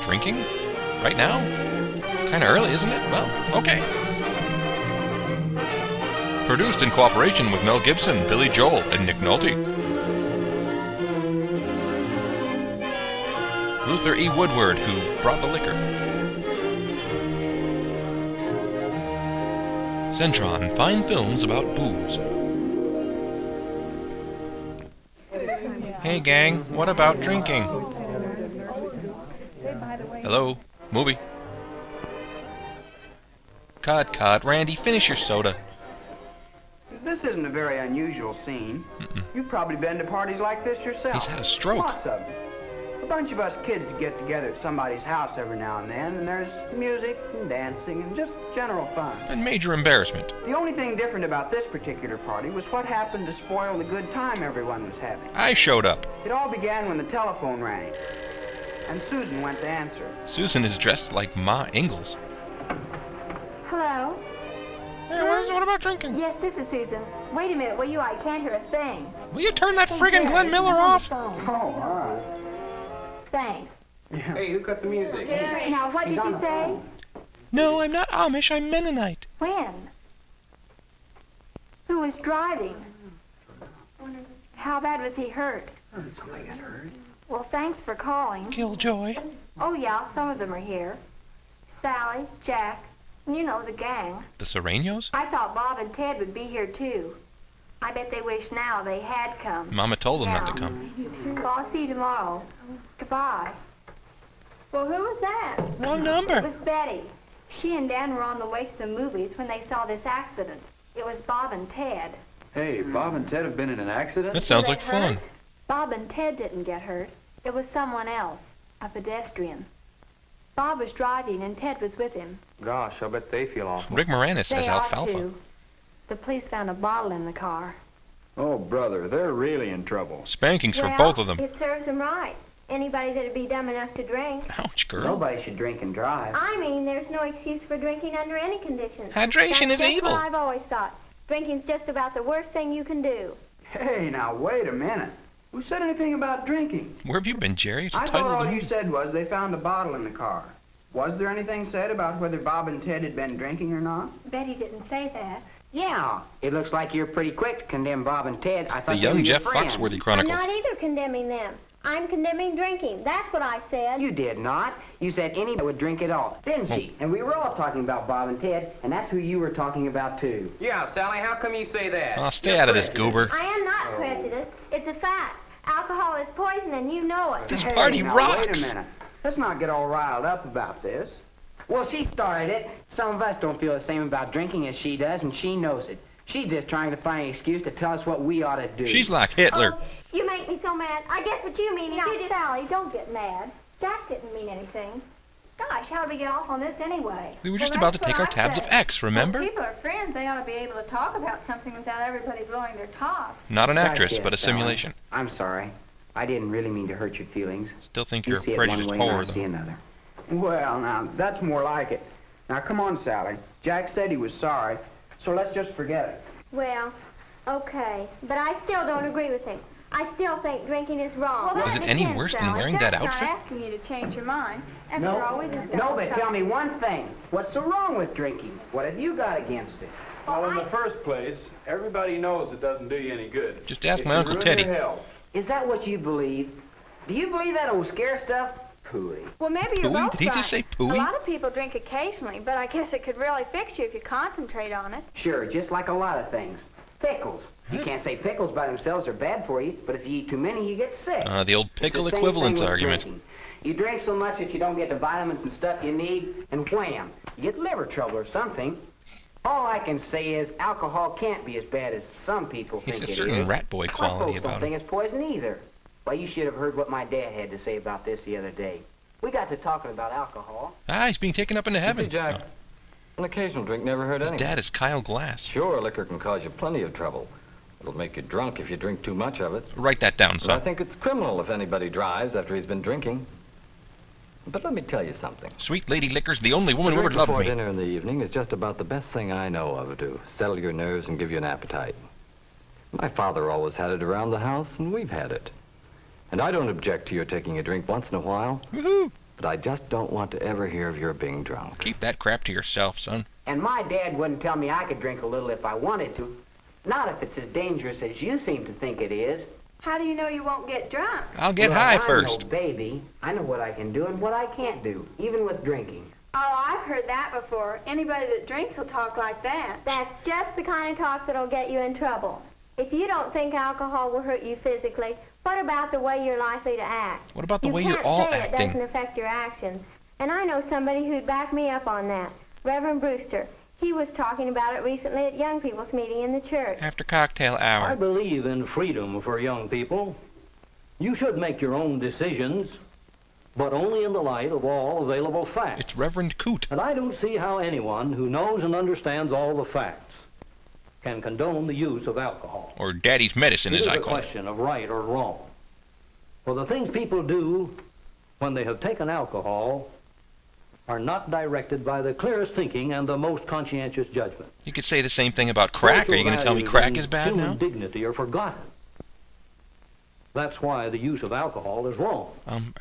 Drinking? Right now? Kinda early, isn't it? Well, okay. Produced in cooperation with Mel Gibson, Billy Joel, and Nick Nolte. Luther E. Woodward, who brought the liquor. Centron, fine films about booze. Hey gang, what about drinking? Hello? Movie? Cut. Randy, finish your soda. This isn't a very unusual scene. You've probably been to parties like this yourself. He's had a stroke. Lots of them. A bunch of us kids get together at somebody's house every now and then, and there's music and dancing and just general fun. And major embarrassment. The only thing different about this particular party was what happened to spoil the good time everyone was having. I showed up. It all began when the telephone rang, and Susan went to answer. Susan is dressed like Ma Ingalls. Hello? Hey, what about drinking? Yes, this is Susan. Wait a minute, will you? I can't hear a thing. Will you turn that Hey, friggin' Jerry, Glenn Miller he's on the off? phone. Oh, all right. Thanks. Hey, who cut the music? Now, what He's did on you the say? phone. No, I'm not Amish, I'm Mennonite. When? Who was driving? How bad was he hurt? Somebody got hurt. Well, thanks for calling. Killjoy. Oh, yeah, some of them are here. Sally, Jack, and you know, the gang. The Serenos? I thought Bob and Ted would be here, too. I bet they wish now they had come. Mama told them not to Now. come. Well, I'll see you tomorrow. Goodbye. Well, who was that? Wrong It number. was Betty. She and Dan were on the way to the movies when they saw this accident. It was Bob and Ted. Hey, Bob and Ted have been in an accident? That sounds Were like they fun. hurt? Bob and Ted didn't get hurt. It was someone else, a pedestrian. Bob was driving and Ted was with him. Gosh, I bet they feel awful. Rick Moranis They as ought Alfalfa. to. The police found a bottle in the car. Oh, brother, they're really in trouble. Spankings for both of them. It serves them right. Anybody that'd be dumb enough to drink. Ouch, girl. Nobody should drink and drive. I mean, there's no excuse for drinking under any conditions. Hydration is That's just evil. what I've always thought. Drinking's just about the worst thing you can do. Hey, now wait a minute. Who said anything about drinking? Where have you been, Jerry? It's the I title thought of all the you movie. said was they found a bottle in the car. Was there anything said about whether Bob and Ted had been drinking or not? Betty didn't say that. Yeah, it looks like you're pretty quick to condemn Bob and Ted. I thought The they young were your Jeff friends. Foxworthy I'm Chronicles. not either condemning them. I'm condemning drinking. That's what I said. You did not. You said anybody would drink it all, didn't she? And we were all talking about Bob and Ted, and that's who you were talking about too. Yeah, Sally, how come you say that? Oh, stay out of this, goober. I am not prejudiced. It's a fact. Alcohol is poison and you know it. This Hey, party now, rocks. Wait a minute. Let's not get all riled up about this. Well, she started it. Some of us don't feel the same about drinking as she does, and she knows it. She's just trying to find an excuse to tell us what we ought to do. She's like Hitler. Oh, you make me so mad. I guess what you mean is Now, you just... Sally, don't get mad. Jack didn't mean anything. Gosh, how did we get off on this anyway? We were just about to take our tabs of X, remember? People are friends. They ought to be able to talk about something without everybody blowing their tops. Not an Gosh, actress, yes, but a Sally. simulation. I'm sorry. I didn't really mean to hurt your feelings. Still think You you're see a it one prejudiced way and I whore, see though. another. Well, now, that's more like it. Now, come on, Sally. Jack said he was sorry, so let's just forget it. Well, okay. But I still don't agree with him. I still think drinking is wrong. Well, Is that it any depends, worse than Sally. wearing that Jack's outfit? not asking you to change your mind. After all, we just got No, to but stop. tell me one thing. What's so wrong with drinking? What have you got against it? Well, in the first place, everybody knows it doesn't do you any good. Just ask It my can Uncle ruin Teddy. your health. Is that what you believe? Do you believe that old scare stuff? Pooey. Well, maybe you're Pooey? both Did he just right. say A pooey? lot of people drink occasionally, but I guess it could really fix you if you concentrate on it. Sure, just like a lot of things. Pickles. You can't say pickles by themselves are bad for you, but if you eat too many, you get sick. The old It's pickle the same equivalence thing with argument. drinking. You drink so much that you don't get the vitamins and stuff you need, and wham, you get liver trouble or something. All I can say is alcohol can't be as bad as some people He's think a it certain is. rat boy My quality folks don't about think him. it's poison either. Well, you should have heard what my dad had to say about this the other day. We got to talking about alcohol. He's being taken up into heaven. See, Jack, an occasional drink never hurt His anyone. dad is Kyle Glass. Sure, liquor can cause you plenty of trouble. It'll make you drunk if you drink too much of it. Write that down, But I son. think it's criminal if anybody drives after he's been drinking. But let me tell you something. Sweet Lady Liquor's the only woman who Drink ever loved before me. dinner in the evening is just about the best thing I know of to settle your nerves and give you an appetite. My father always had it around the house, and we've had it. And I don't object to your taking a drink once in a while. Woohoo! but I just don't want to ever hear of your being drunk. Keep that crap to yourself, son. And my dad wouldn't tell me I could drink a little if I wanted to. Not if it's as dangerous as you seem to think it is. How do you know you won't get drunk? I'll get Well, high I'm first. no baby. I know what I can do and what I can't do, even with drinking. Oh, I've heard that before. Anybody that drinks will talk like that. That's just the kind of talk that'll get you in trouble. If you don't think alcohol will hurt you physically, what about the way you're likely to act? What about the You way you're can't all say it acting? doesn't affect your actions. And I know somebody who'd back me up on that. Reverend Brewster. He was talking about it recently at young people's meeting in the church. After cocktail I hour. believe in freedom for young people. You should make your own decisions, but only in the light of all available facts. It's Reverend Coot. And I don't see how anyone who knows and understands all the facts can condone the use of alcohol. Or Daddy's medicine, It as is I a call it. question of right or wrong. For the things people do when they have taken alcohol are not directed by the clearest thinking and the most conscientious judgment. You could say the same thing about crack. Are you going to tell me Social crack values is and bad human now? dignity are forgotten. That's why the use of alcohol is wrong.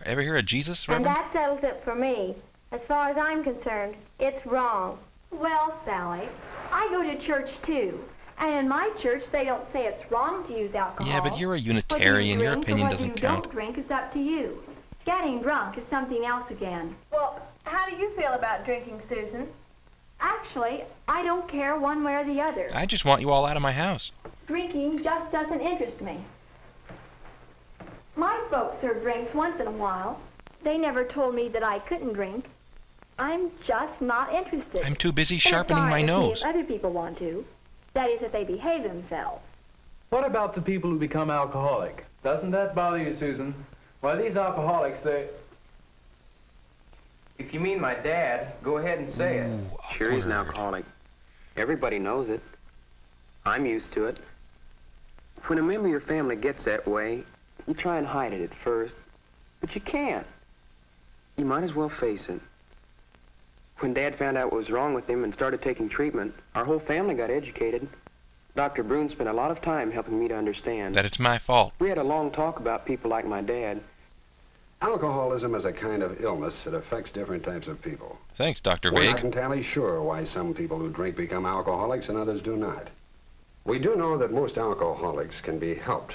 Ever hear of Jesus, And Reverend? that settles it for me. As far as I'm concerned, it's wrong. Well, Sally, I go to church too. And in my church, they don't say it's wrong to use alcohol. Yeah, but you're a Whether you Unitarian. Your drink or opinion whether doesn't you count. don't drink is up to you. Getting drunk is something else again. Well, how do you feel about drinking, Susan? Actually, I don't care one way or the other. I just want you all out of my house. Drinking just doesn't interest me. My folks serve drinks once in a while. They never told me that I couldn't drink. I'm just not interested. I'm too busy It's sharpening all my right with me nose. If other people want to. That is, if they behave themselves. What about the people who become alcoholic? Doesn't that bother you, Susan? Why, these alcoholics, they... If you mean my dad, go ahead and say it. Sure, he's an awkward. alcoholic. Everybody knows it. I'm used to it. When a member of your family gets that way, you try and hide it at first, but you can't. You might as well face it. When Dad found out what was wrong with him and started taking treatment, our whole family got educated. Dr. Brune spent a lot of time helping me to understand. That it's my fault. We had a long talk about people like my dad. Alcoholism is a kind of illness that affects different types of people. Thanks, Dr. We're not Vague. entirely sure why some people who drink become alcoholics and others do not. We do know that most alcoholics can be helped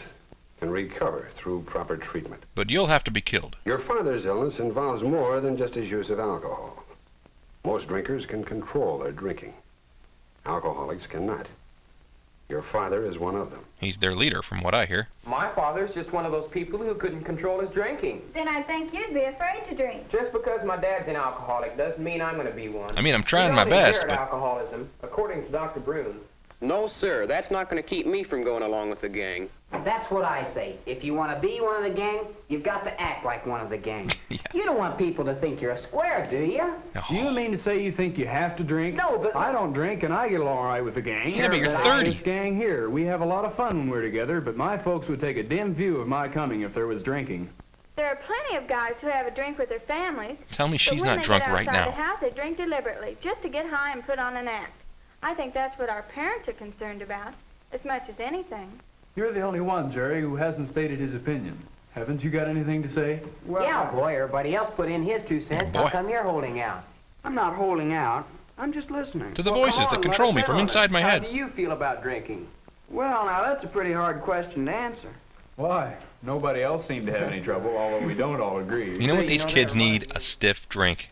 and recover through proper treatment. But you'll have to be killed. Your father's illness involves more than just his use of alcohol. Most drinkers can control their drinking. Alcoholics cannot. Your father is one of them. He's their leader, from what I hear. My father's just one of those people who couldn't control his drinking. Then I think you'd be afraid to drink. Just because my dad's an alcoholic doesn't mean I'm going to be one. I mean, I'm trying You my don't best, inherit but alcoholism, according to Dr. Brune. No, sir. That's not going to keep me from going along with the gang. That's what I say. If you want to be one of the gang, you've got to act like one of the gang. Yeah. You don't want people to think you're a square, do you? Do you mean to say you think you have to drink? No, but... I don't drink, and I get along all right with the gang. Yeah, but you're This 30. gang here, we have a lot of fun when we're together, but my folks would take a dim view of my coming if there was drinking. There are plenty of guys who have a drink with their families. Tell me but she's when not they drunk get right outside now. the house, they drink deliberately, just to get high and put on an act. I think that's what our parents are concerned about, as much as anything. You're the only one, Jerry, who hasn't stated his opinion. Haven't you got anything to say? Well, yeah, boy, everybody else put in his 2 cents. Oh, boy. How come you're holding out? I'm not holding out. I'm just listening. To the Well, voices come that on, control let me us from in on inside it. my How head. do you feel about drinking? Well, now, that's a pretty hard question to answer. Why? Nobody else seemed to have any trouble, although we don't all agree. You know what See, these you know, kids never need? mind. A stiff drink.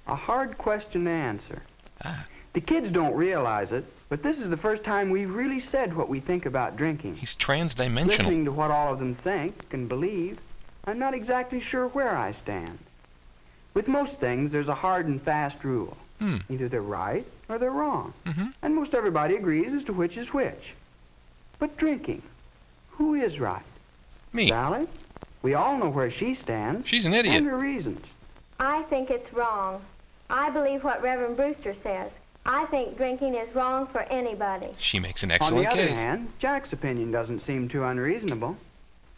A hard question to answer. Ah. The kids don't realize it, but this is the first time we've really said what we think about drinking. He's transdimensional. Listening to what all of them think and believe, I'm not exactly sure where I stand. With most things, there's a hard and fast rule. Either they're right or they're wrong. And most everybody agrees as to which is which. But drinking, who is right? Me. Sally? We all know where she stands. She's an idiot. And her reasons. I think it's wrong. I believe what Reverend Brewster says. I think drinking is wrong for anybody. She makes an On the excellent other case. hand, Jack's opinion doesn't seem too unreasonable.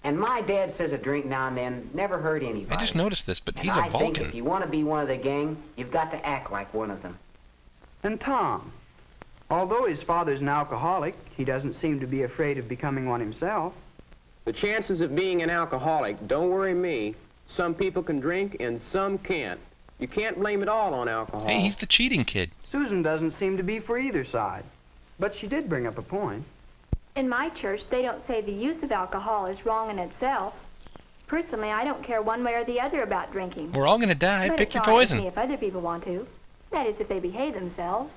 And my dad says a drink now and then never hurt anybody. I just noticed this, but And he's a I think Vulcan. if you want to be one of the gang, you've got to act like one of them. And Tom, although his father's an alcoholic, he doesn't seem to be afraid of becoming one himself. The chances of being an alcoholic don't worry me Some people can drink and some can't. You can't blame it all on alcohol. Hey, he's the cheating kid. Susan doesn't seem to be for either side, but she did bring up a point. In my church, they don't say the use of alcohol is wrong in itself. Personally, I don't care one way or the other about drinking. We're all gonna die. But Pick it's your all right with poison. me if other people want to. That is, if they behave themselves.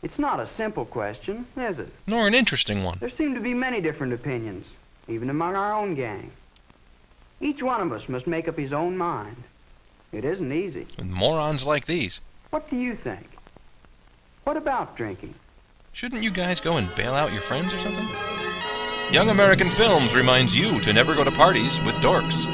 It's not a simple question, is it? Nor an interesting one. There seem to be many different opinions, even among our own gang. Each one of us must make up his own mind. It isn't easy. With morons like these. What do you think? What about drinking? Shouldn't you guys go and bail out your friends or something? Young American Films reminds you to never go to parties with dorks.